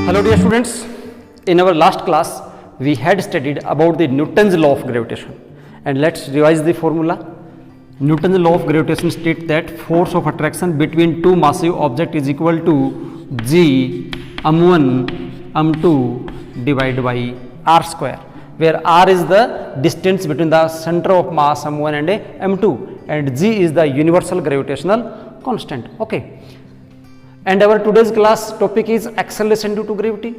Hello dear students, in our last class we had studied about the Newton's law of gravitation, and let's revise the formula. Newton's law of gravitation states that force of attraction between two massive objects is equal to G m1 m2 divided by r square, where r is the distance between the center of mass m1 and m2 and G is the universal gravitational constant. Okay. And our today's class topic is acceleration due to gravity.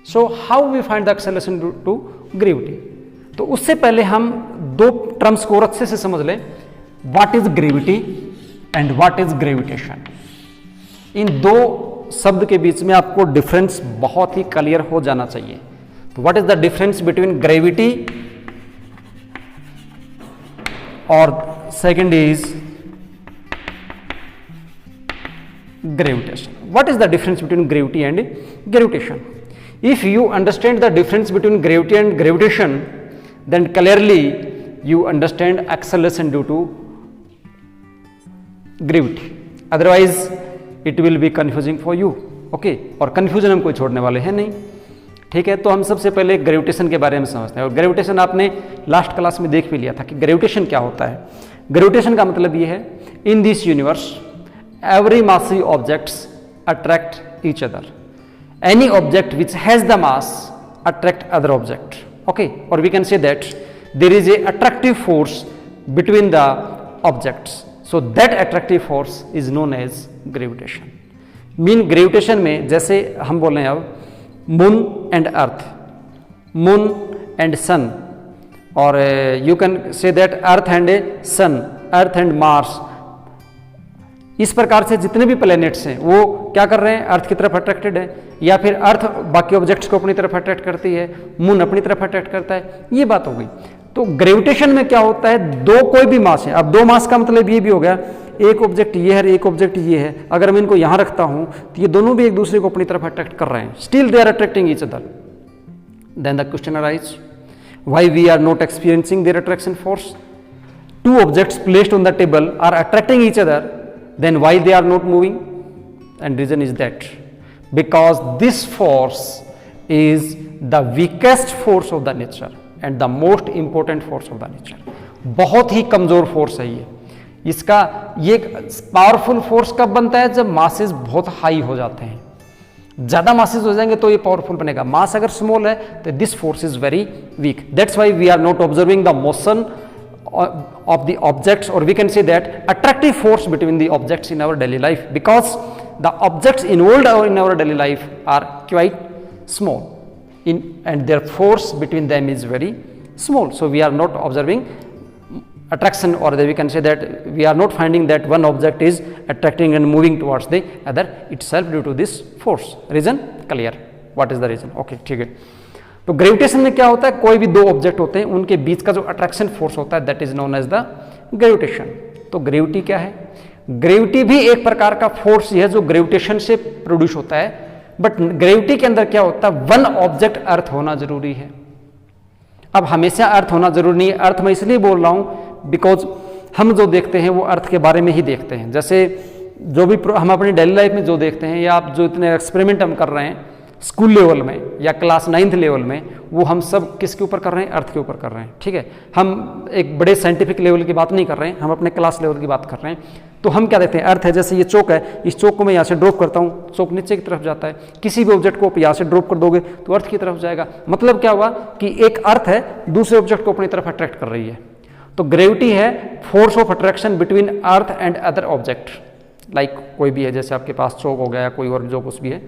So how we find the acceleration due to gravity? तो उससे पहले हम दो terms को और अच्छे से समझ लें, what is gravity and what is gravitation. इन दो शब्द के बीच में आपको डिफरेंस बहुत ही क्लियर हो जाना चाहिए. तो what is the difference between gravity और second is gravitation. What is the difference between gravity and gravitation? If you understand the difference between gravity and gravitation, then clearly you understand acceleration due to gravity. Otherwise it will be confusing for you. Okay? और confusion हम कोई छोड़ने वाले हैं नहीं. ठीक है, तो हम सबसे पहले ग्रेविटेशन के बारे में समझते हैं. और ग्रेविटेशन आपने लास्ट क्लास में देख भी लिया था कि ग्रेविटेशन क्या होता है. ग्रेविटेशन का मतलब ये है, in this universe every massive objects attract each other. Any object which has the mass attract other object. Okay, or we can say that there is a attractive force between the objects. So that attractive force is known as gravitation. Mean gravitation में जैसे हम बोल रहे हैं अब moon and earth, moon and sun, और you can say that earth and sun, earth and Mars. इस प्रकार से जितने भी प्लैनेट्स हैं वो क्या कर रहे हैं, अर्थ की तरफ अट्रैक्टेड है, या फिर अर्थ बाकी ऑब्जेक्ट्स को अपनी तरफ अट्रैक्ट करती है, मून अपनी तरफ अट्रैक्ट करता है. ये बात हो गई. तो ग्रेविटेशन में क्या होता है, दो कोई भी मास है. अब दो मास का मतलब ये भी हो गया, एक ऑब्जेक्ट ये है, एक ऑब्जेक्ट ये है. अगर मैं इनको यहां रखता हूं तो ये दोनों भी एक दूसरे को अपनी तरफ अट्रैक्ट कर रहे हैं. Still they are attracting each other. Then the question arise, why we are not experiencing their attraction force. Two objects placed on the table are attracting each other, then why they are not moving? And reason is that because this force is the weakest force of the nature and the most important force of the nature. बहुत ही कमजोर force है ये. इसका ये powerful force कब बनता है, जब मासेस बहुत हाई हो जाते हैं. ज्यादा मासेस हो जाएंगे तो ये पावरफुल बनेगा. मास अगर स्मॉल है तो this force is very weak. That's why we are not observing the motion of the objects, or we can say that attractive force between the objects in our daily life, because the objects involved in our daily life are quite small and their force between them is very small. So we are not observing attraction, or we can say that we are not finding that one object is attracting and moving towards the other itself due to this force. Reason clear? What is the reason? Okay, ठीक है. तो gravitation में क्या होता है, कोई भी दो ऑब्जेक्ट होते हैं उनके बीच का जो अट्रैक्शन फोर्स होता है that is known as the gravitation. तो ग्रेविटी क्या है, ग्रेविटी भी एक प्रकार का फोर्स है जो ग्रेविटेशन से प्रोड्यूस होता है. बट ग्रेविटी के अंदर क्या होता है, वन ऑब्जेक्ट अर्थ होना जरूरी है. अब हमेशा अर्थ होना जरूरी नहीं है. अर्थ मैं इसलिए बोल रहा हूं बिकॉज हम जो देखते हैं वो अर्थ के बारे में ही देखते हैं. जैसे जो भी हम अपनी डेली लाइफ में जो देखते हैं, या आप जो इतने एक्सपेरिमेंट हम कर रहे हैं स्कूल लेवल में या क्लास 9th लेवल में, वो हम सब किसके ऊपर कर रहे हैं, अर्थ के ऊपर कर रहे हैं. ठीक है, हम एक बड़े साइंटिफिक लेवल की बात नहीं कर रहे हैं, हम अपने क्लास लेवल की बात कर रहे हैं. तो हम क्या देखते हैं, अर्थ है. जैसे ये चौक है, इस चौक को मैं यहाँ से ड्रॉप करता हूँ, चौक नीचे की तरफ जाता है. किसी भी ऑब्जेक्ट को आप यहाँ से ड्रॉप कर दोगे तो अर्थ की तरफ जाएगा. मतलब क्या हुआ कि एक अर्थ है दूसरे ऑब्जेक्ट को अपनी तरफ अट्रैक्ट कर रही है. तो ग्रेविटी है force of attraction between earth and other object. Like कोई भी है, जैसे आपके पास चौक हो गया, कोई और जो कुछ भी है,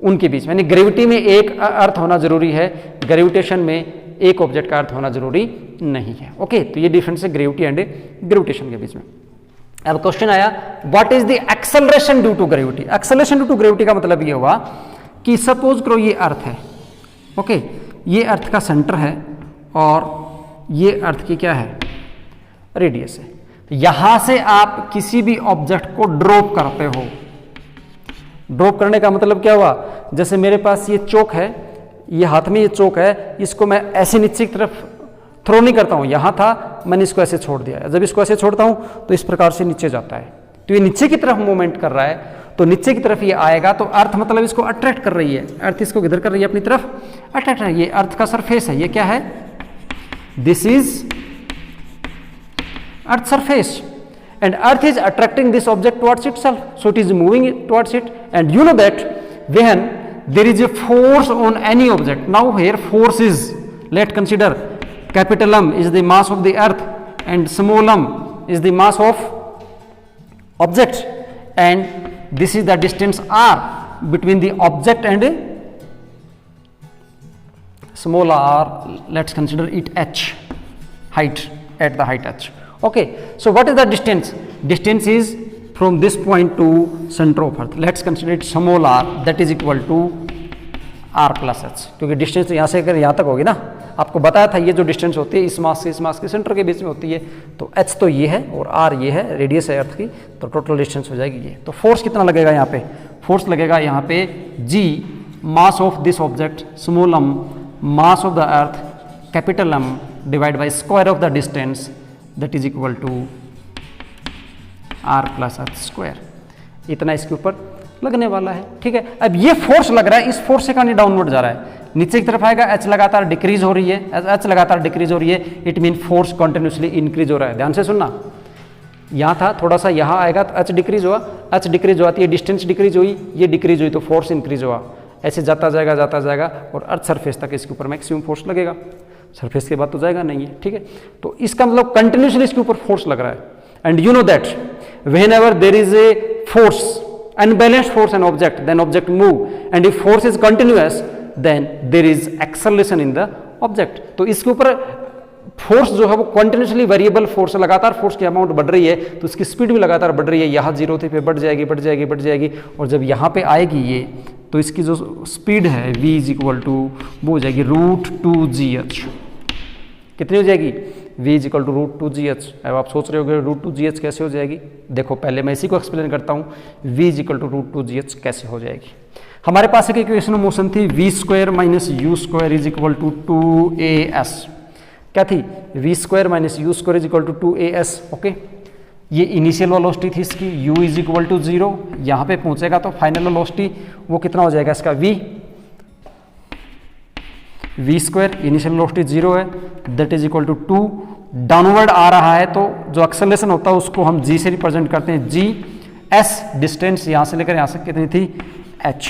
उनके बीच में. यानी ग्रेविटी में एक अर्थ होना जरूरी है, ग्रेविटेशन में एक ऑब्जेक्ट का अर्थ होना जरूरी नहीं है. ओके, तो ये डिफरेंस है ग्रेविटी एंड ग्रेविटेशन के बीच में. अब क्वेश्चन आया, what is the acceleration due to gravity. Acceleration due to gravity का मतलब ये हुआ कि सपोज करो ये अर्थ है. ओके, ये अर्थ का सेंटर है और ये अर्थ की क्या है, रेडियस है. यहां से आप किसी भी ऑब्जेक्ट को ड्रॉप करते हो. ड्रॉप करने का मतलब क्या हुआ, जैसे मेरे पास ये चौक है, ये हाथ में ये चौक है, इसको मैं ऐसे नीचे की तरफ थ्रो नहीं करता हूं. यहां था, मैंने इसको ऐसे छोड़ दिया. जब इसको ऐसे छोड़ता हूं तो इस प्रकार से नीचे जाता है. तो ये नीचे की तरफ मूवमेंट कर रहा है. तो नीचे की तरफ ये आएगा तो अर्थ मतलब इसको अट्रैक्ट कर रही है, अर्थ इसको किधर कर रही है, अपनी तरफ अट्रैक्ट कर रही है। ये अर्थ का सरफेस है, ये क्या है, this is earth surface and earth is attracting this object towards itself, so it is moving it towards it. And you know that when there is a force on any object, now here force is, let's consider capital M is the mass of the earth and small m is the mass of object, and this is the distance r between the object and small r, let's consider it h, height, at the height h. Okay, so what is the distance? Distance is from this point to center of earth, let's consider it small r, that is equal to r plus h, क्योंकि distance यहाँ से अगर यहाँ तक होगी ना, आपको बताया था ये जो डिस्टेंस होती है इस मास से इस मास के सेंटर के बीच में होती है, तो h तो ये है और r ये है, रेडियस है अर्थ की, तो टोटल डिस्टेंस हो जाएगी ये। तो फोर्स कितना लगेगा यहाँ पे, फोर्स लगेगा यहाँ पे g mass of this object small m mass of the earth capital M divide by square of the distance, that is equal to r plus earth square, इतना इसके ऊपर लगने वाला है। ठीक है, अब ये फोर्स लग रहा है, इस फोर्स से कहानी डाउनवर्ड जा रहा है, नीचे की तरफ आएगा, h लगातार डिक्रीज हो रही है, h लगातार डिक्रीज हो रही है, it mean force continuously increase हो रहा है। ध्यान से सुनना, यहाँ था थोड़ा सा, यहाँ आएगा तो h डिक्रीज हुआ, h डिक्रीज हुआ तो ये डिस्टेंस डिक्रीज हुई, ये डिक्रीज हुई तो फोर्स इंक्रीज हुआ, ऐसे जाता जाएगा और अर्थ सरफेस तक इसके ऊपर मैक्सिमम फोर्स लगेगा, सरफेस के बाद तो जाएगा नहीं है। ठीक है, तो इसका मतलब कंटिन्यूसली इसके ऊपर फोर्स लग रहा है। And you know that whenever there is a force, unbalanced force an object, then object move, and if force is continuous then there is acceleration in the object. तो इसके ऊपर फोर्स जो है वो कंटिन्यूसली वेरिएबल फोर्स, लगातार force की amount बढ़ रही है तो इसकी स्पीड भी लगातार बढ़ रही है, यहाँ जीरो थे पे बढ़ जाएगी, और जब यहाँ पे आएगी ये तो इसकी जो स्पीड है v इज इक्वल टू वो हो जाएगी √2gh, कितनी हो जाएगी, v is equal to √2gh। अब आप सोच रहे होगे √2gh कैसे हो जाएगी, देखो पहले मैं इसी को एक्सप्लेन करता हूँ, v is equal to √2gh कैसे हो जाएगी। हमारे पास एक इक्वेशन ऑफ मोशन थी v square minus u square is equal to 2as, क्या थी, v square minus u square is equal to 2as। Okay, ये इनिशियल वेलोसिटी थी इसकी, u इज इक्वल टू 0, यहाँ पे पहुंचेगा तो फाइनल वेलोसिटी वो कितना हो जाएगा इसका v स्क्वायर, इनिशियल वेलोसिटी 0 है, that is equal to 2, downward आ रहा है तो जो एक्सेलरेशन होता है उसको हम g से रिप्रेजेंट करते हैं, g s डिस्टेंस यहाँ से लेकर यहाँ से कितनी थी h,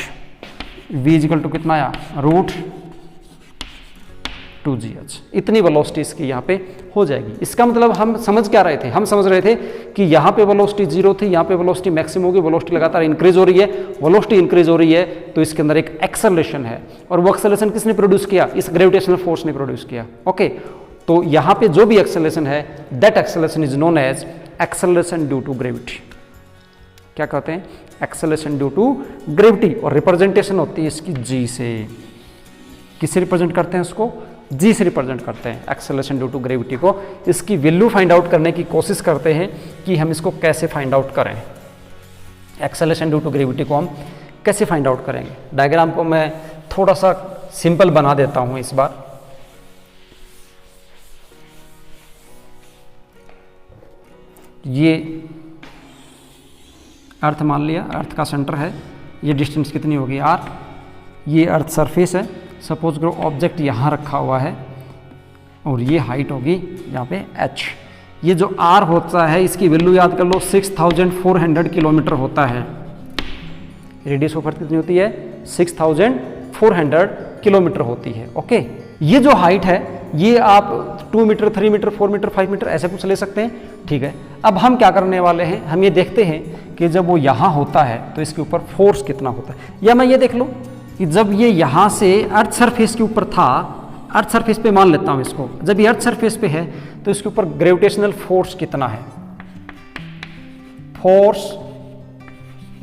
v is equal to कितना आया √2gh, इतनी वेलोसिटी इसकी यहाँ पे हो जाएगी। इसका मतलब हम समझ क्या रहे थे, हम समझ रहे थे कि यहाँ पे वेलोसिटी 0 थी, यहाँ पे वेलोसिटी मैक्सिमम होगी, वेलोसिटी लगातार इंक्रीज हो रही है, वेलोसिटी इंक्रीज हो रही है तो इसके अंदर एक एक्सेलरेशन है, और वो एक्सेलरेशन किसने प्रोड्यूस किया, इस ग्रेविटेशनल फोर्स ने प्रोड्यूस किया। ओके, तो यहाँ पे जो भी एक्सेलरेशन है that acceleration is known as acceleration due to gravity. क्या कहते हैं, एक्सेलरेशन ड्यू टू ग्रेविटी, और रिप्रेजेंटेशन होती है इसकी g से, किससे रिप्रेजेंट करते हैं उसको, g से रिप्रेजेंट करते हैं एक्सेलरेशन ड्यू टू ग्रेविटी को। इसकी वैल्यू फाइंड आउट करने की कोशिश करते हैं कि हम इसको कैसे फाइंड आउट करें, एक्सेलरेशन ड्यू टू ग्रेविटी को हम कैसे फाइंड आउट करेंगे। डायग्राम को मैं थोड़ा सा सिंपल बना देता हूं इस बार। ये अर्थ मान लिया, अर्थ का सेंटर है, ये डिस्टेंस कितनी होगी r, ये अर्थ सरफेस है, सपोज करो ऑब्जेक्ट यहाँ रखा हुआ है और ये हाइट होगी यहाँ पे h। ये जो r होता है इसकी वैल्यू याद कर लो 6400 किलोमीटर होता है, रेडियस ऑफ अर्थ कितनी होती है 6400 किलोमीटर होती है। ओके, ये जो हाइट है ये आप 2 मीटर 3 मीटर 4 मीटर 5 मीटर ऐसे कुछ ले सकते हैं। ठीक है, अब हम क्या करने वाले हैं, हम ये देखते हैं कि जब वो यहाँ होता है तो इसके ऊपर फोर्स कितना होता है, या मैं ये देख लो कि जब ये यहाँ से अर्थ सरफेस के ऊपर था, अर्थ सरफेस पे मान लेता हूँ इसको, जब ये अर्थ सरफेस पे है तो इसके ऊपर ग्रेविटेशनल फोर्स कितना है, force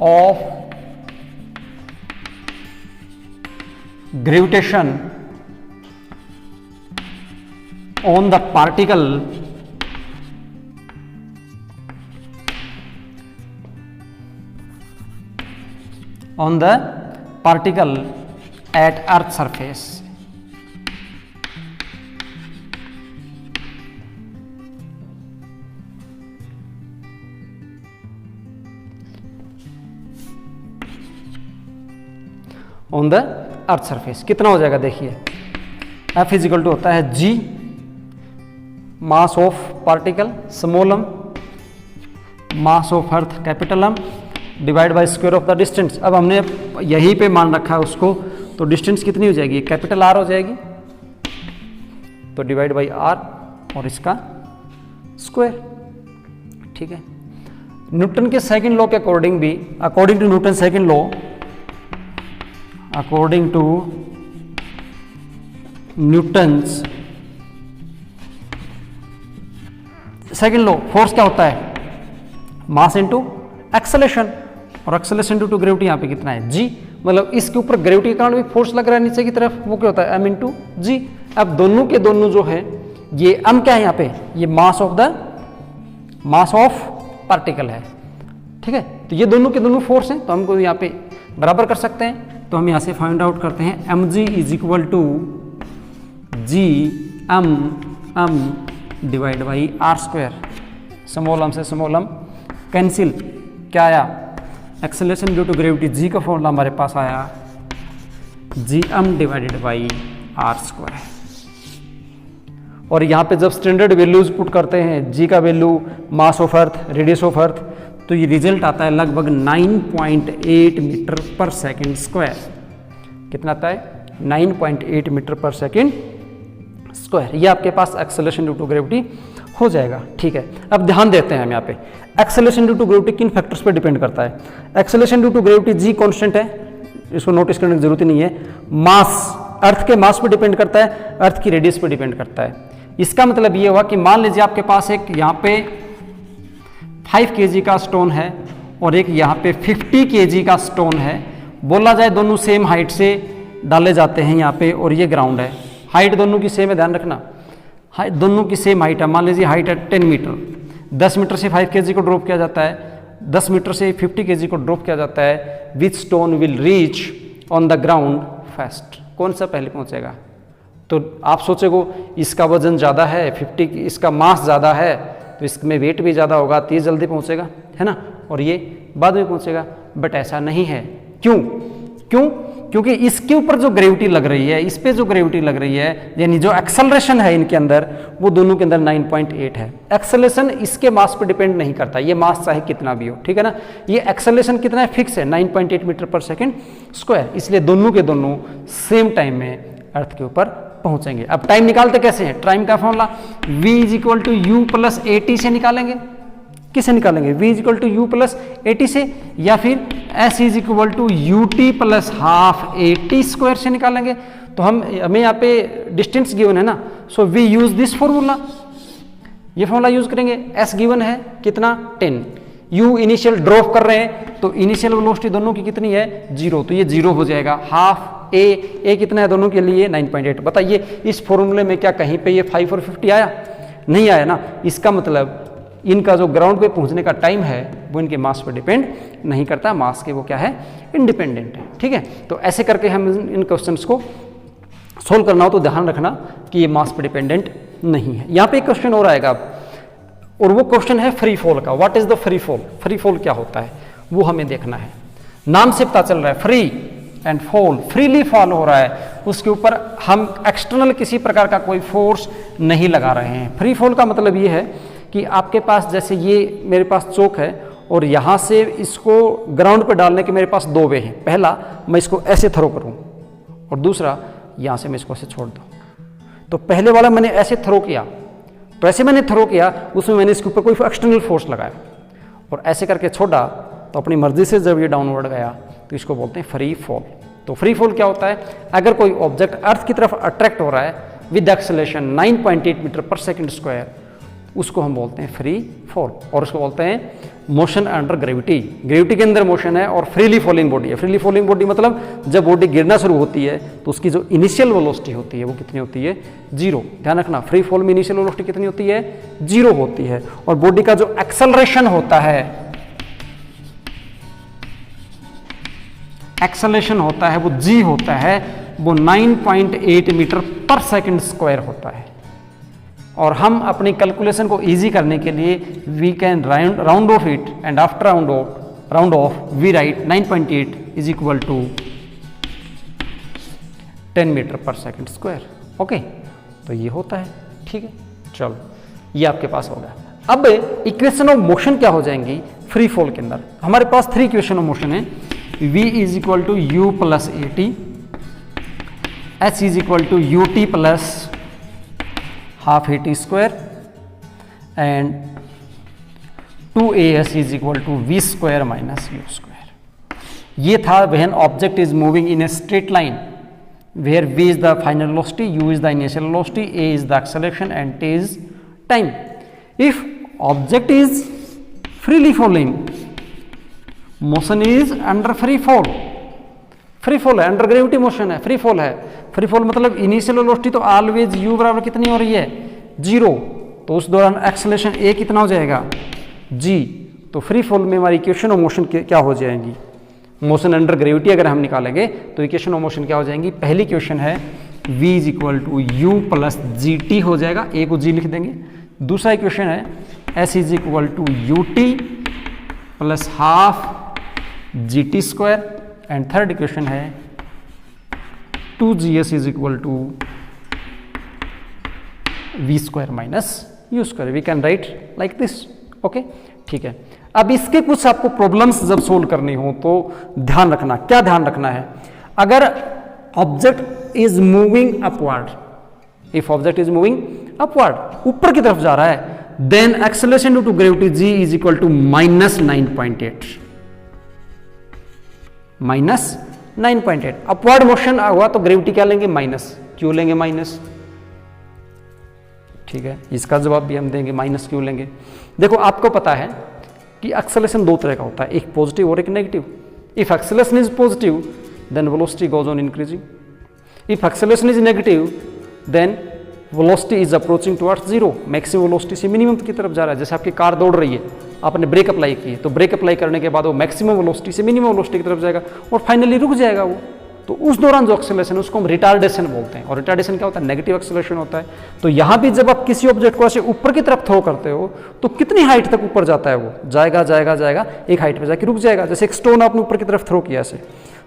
of gravitation on the particle on the particle at earth surface। On the earth surface. कितना हो जाएगा देखिए, F इजिकल टू होता है G mass of particle small m mass of earth capital M divide by square of the distance. अब हमने यहीं पे मान रखा है उसको, तो डिस्टेंस कितनी हो जाएगी, कैपिटल R हो जाएगी, तो डिवाइड बाई R और इसका स्क्वायर। ठीक है, न्यूटन के सेकंड लॉ के अकॉर्डिंग भी, according to Newton second law, according to Newton's second law, force क्या होता है, मास इनटू एक्सेलरेशन, और एक्सेलरेशन ड्यू टू ग्रेविटी यहाँ पे कितना है g, मतलब इसके ऊपर ग्रेविटी के कारण भी फोर्स लग रहा है नीचे की तरफ, वो क्या होता है m इंटू जी। अब दोनों के दोनों जो है, ये m क्या है यहाँ पे, ये मास ऑफ पार्टिकल है। ठीक है, तो ये दोनों के दोनों फोर्स हैं, तो हमको यहाँ पे बराबर कर सकते हैं। तो हम यहाँ से फाइंड आउट करते हैं mg is equal to G m divide by R square, small m से स्मॉल m कैंसिल, क्या आया, acceleration due to gravity g का फॉर्मूला हमारे पास आया G m divided by R square. और यहाँ पे जब स्टैंडर्ड वैल्यूज पुट करते हैं, g का value, mass of earth, radius of earth, तो ये रिजल्ट आता है लगभग 9.8 मीटर पर सेकेंड स्क्वायर। कितना आता है, 9.8 मीटर पर सेकेंड स्क्वायर। ये आपके पास एक्सेलरेशन ड्यू टू ग्रेविटी हो जाएगा। ठीक है, अब ध्यान देते हैं हम यहाँ पे, एक्सेलरेशन ड्यू टू ग्रेविटी किन फैक्टर्स पे डिपेंड करता है। Acceleration due to gravity G constant है, इसको नोटिस करने की जरूरत नहीं है। मास, अर्थ के मास पे डिपेंड करता है, अर्थ की रेडियस पे डिपेंड करता है। इसका मतलब ये हुआ कि मान लीजिए आपके पास एक यहाँ पे 5 kg का स्टोन है और एक यहाँ पे 50 kg का स्टोन है, बोला जाए दोनों सेम हाइट से डाले जाते हैं यहाँ पे, और ये ग्राउंड है, हाइट दोनों की सेम है, ध्यान रखना, हाइट दोनों की सेम हाइट है। मान लीजिए हाइट है 10 मीटर, 10 मीटर से 5 kg को ड्रॉप किया जाता है, 10 मीटर से 50 kg को ड्रॉप किया जाता है। Which stone will reach on the ground first, कौन सा पहले पहुंचेगा। तो आप सोचेगो इसका वजन ज़्यादा है, 50, इसका मास ज़्यादा है, तो इसमें वेट भी ज़्यादा होगा, तो ये जल्दी पहुंचेगा, है ना, और ये बाद में पहुंचेगा। बट ऐसा नहीं है। क्यों? क्योंकि इसके ऊपर जो ग्रेविटी लग रही है, इस पे जो ग्रेविटी लग रही है, यानी जो एक्सेलरेशन है इनके अंदर, वो दोनों के अंदर 9.8 है। एक्सेलरेशन इसके मास पे डिपेंड नहीं करता, ये मास चाहे कितना भी हो, ठीक है ना। ये एक्सेलरेशन कितना है, फिक्स है, 9.8 मीटर पर सेकेंड स्क्वायर। इसलिए दोनों के दोनों सेम टाइम में अर्थ के ऊपर पहुंचेंगे। अब टाइम निकालते कैसे हैं, टाइम का formula v is equal to U plus A T से निकालेंगे। किसे निकालेंगे, v is equal to U plus A T से, या फिर s is equal to U T plus half A T square से निकालेंगे। तो हमें यहाँ पे डिस्टेंस गिवन है ना, so we use this formula, ये फॉर्मूला यूज करेंगे। s गिवन है कितना 10, u इनिशियल ड्रॉप कर रहे हैं, तो इनिशियल वेलोसिटी दोनों की कितनी है 0, तो ये 0 हो जाएगा। हाफ a कितना है दोनों के लिए 9.8। बताइए इस फॉर्मूले में क्या कहीं पे ये 5 और 50 आया, नहीं आया ना। इसका मतलब इनका जो ग्राउंड पे पहुंचने का टाइम है वो इनके मास पर डिपेंड नहीं करता, मास के वो क्या है, इंडिपेंडेंट है। ठीक है, तो ऐसे करके हम इन क्वेश्चंस को सोल्व करना हो तो ध्यान रखना कि ये मास पर डिपेंडेंट नहीं है। यहाँ पे एक क्वेश्चन और आएगा, और वो क्वेश्चन है फ्री फॉल का। What is the free fall, free fall क्या होता है वो हमें देखना है। नाम से पता चल रहा है free and fall, freely fall हो रहा है, उसके ऊपर हम एक्सटर्नल किसी प्रकार का कोई फोर्स नहीं लगा रहे हैं। फ्री फॉल का मतलब ये है कि आपके पास जैसे ये मेरे पास चौक है, और यहाँ से इसको ग्राउंड पर डालने के मेरे पास 2 वे हैं। पहला, मैं इसको ऐसे थ्रो करूँ, और दूसरा यहाँ से मैं इसको ऐसे छोड़ दूँ। तो पहले वाला मैंने ऐसे थ्रो किया, तो ऐसे मैंने थ्रो किया, उसमें मैंने इसके ऊपर कोई एक्सटर्नल फोर्स लगाया, और ऐसे करके छोड़ा, तो अपनी मर्जी से जब ये डाउनवर्ड गया तो इसको बोलते हैं फ्री फॉल। तो फ्री फॉल क्या होता है, अगर कोई ऑब्जेक्ट अर्थ की तरफ अट्रैक्ट हो रहा है विद एक्सेलरेशन 9.8 मीटर पर सेकेंड स्क्वायर, उसको हम बोलते हैं फ्री फॉल, और उसको बोलते हैं मोशन अंडर ग्रेविटी। ग्रेविटी के अंदर मोशन है और फ्रीली फॉलिंग बॉडी है। फ्रीली फॉलिंग बॉडी मतलब जब बॉडी गिरना शुरू होती है तो उसकी जो इनिशियल वेलोसिटी होती है वो कितनी होती है 0। ध्यान रखना, फ्री फॉल में इनिशियल वेलोसिटी कितनी होती है 0 होती है, और बॉडी का जो एक्सेलरेशन होता है, एक्सेलरेशन होता है वो g होता है, वो 9.8 मीटर पर सेकेंड स्क्वायर होता है। और हम अपनी कैलकुलेशन को इजी करने के लिए we can round off it, and after round off we write 9.8 is equal to 10 metre पर सेकंड स्क्वायर। ओके, तो ये होता है। ठीक है, चलो ये आपके पास हो गया। अब इक्वेशन ऑफ मोशन क्या हो जाएंगी फ्री फॉल के अंदर? हमारे पास 3 इक्वेशन ऑफ मोशन है। v is equal to U plus A T, H is equal to U T plus half A T square and 2as is equal to V square minus U square. ये था when object is moving in a straight line where v is the final velocity, u is the initial velocity, a is the acceleration and t is time. If object is freely falling, motion is under free fall. Free fall है, under gravity motion है, free fall है। Free fall मतलब initial velocity तो always u बराबर कितनी हो रही है 0, तो उस दौरान एक्सेलरेशन a कितना हो जाएगा g। तो फ्री फॉल में हमारी इक्वेशन ऑफ मोशन क्या हो जाएंगी? मोशन अंडर ग्रेविटी अगर हम निकालेंगे तो इक्वेशन ऑफ मोशन क्या हो जाएंगी? पहली इक्वेशन है v is equal to U plus G T हो जाएगा, a को g लिख देंगे। दूसरा इक्वेशन है s is equal to U T plus half G T square and third equation है 2gs is equal to V square minus U square. We can write like this. Okay, ठीक है। अब इसके कुछ आपको प्रॉब्लम्स जब solve करनी हो तो ध्यान रखना, क्या ध्यान रखना है? अगर object is moving upward, if object is moving upward, ऊपर की तरफ जा रहा है, then acceleration due to gravity g is equal to minus 9.8, minus 9.8। Upward motion हुआ तो ग्रेविटी क्या लेंगे? माइनस। क्यों लेंगे माइनस? ठीक है, इसका जवाब भी हम देंगे, माइनस क्यों लेंगे। देखो आपको पता है कि एक्सेलरेशन 2 तरह का होता है, एक पॉजिटिव और एक negative. If acceleration is positive then velocity goes on increasing, if acceleration is negative then velocity is approaching towards zero, maximum velocity से मिनिमम की तरफ जा रहा है। जैसे आपकी कार दौड़ रही है, आपने ब्रेक अप्लाई की है, तो ब्रेक अप्लाई करने के बाद वो मैक्सिमम वेलोसिटी से मिनिमम वेलोसिटी की तरफ जाएगा और फाइनली रुक जाएगा वो। तो उस दौरान जो एक्सेलरेशन है उसको हम रिटार्डेशन बोलते हैं, और रिटार्डेशन क्या होता है? नेगेटिव एक्सेलरेशन होता है। तो यहाँ भी जब आप किसी ऑब्जेक्ट को ऐसे ऊपर की तरफ थ्रो करते हो तो कितनी हाइट तक ऊपर जाता है? वो जाएगा जाएगा जाएगा, एक हाइट पे जाके रुक जाएगा। जैसे एक स्टोन आपने ऊपर की तरफ थ्रो किया, ऐसे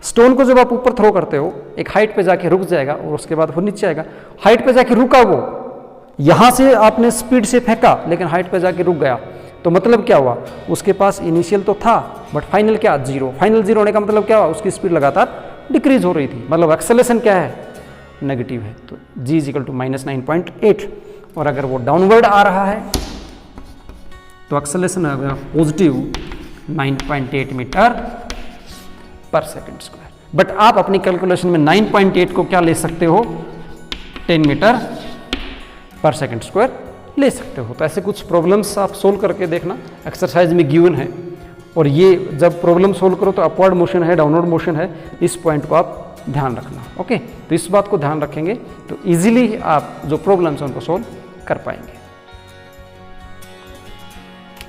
स्टोन को जब आप ऊपर थ्रो करते हो एक हाइट पे जाके रुक जाएगा और उसके बाद वो नीचे आएगा। हाइट पे जाके रुका वो, यहाँ से आपने स्पीड से फेंका लेकिन हाइट पे जाके रुक गया, तो मतलब क्या हुआ? उसके पास इनिशियल तो था बट फाइनल क्या? जीरो। फाइनल जीरो होने का मतलब क्या हुआ? उसकी स्पीड लगातार डिक्रीज हो रही थी, मतलब एक्सेलरेशन क्या है? नेगेटिव है। तो g is equal to minus 9.8। और अगर वो डाउनवर्ड आ रहा है तो एक्सेलरेशन आ गया पॉजिटिव 9.8 मीटर पर सेकंड स्क्वायर। बट आप अपनी कैलकुलेशन में 9.8 को क्या ले सकते हो? 10 मीटर पर सेकंड स्क्वायर ले सकते हो। तो ऐसे कुछ प्रॉब्लम्स आप सोल्व करके देखना, एक्सरसाइज में गिवन है। और ये जब प्रॉब्लम सोल्व करो तो अपवर्ड मोशन है, डाउनवर्ड मोशन है, इस पॉइंट को आप ध्यान रखना। ओके, तो इस बात को ध्यान रखेंगे तो इजीली आप जो प्रॉब्लम्स हैं उनको सोल्व कर पाएंगे।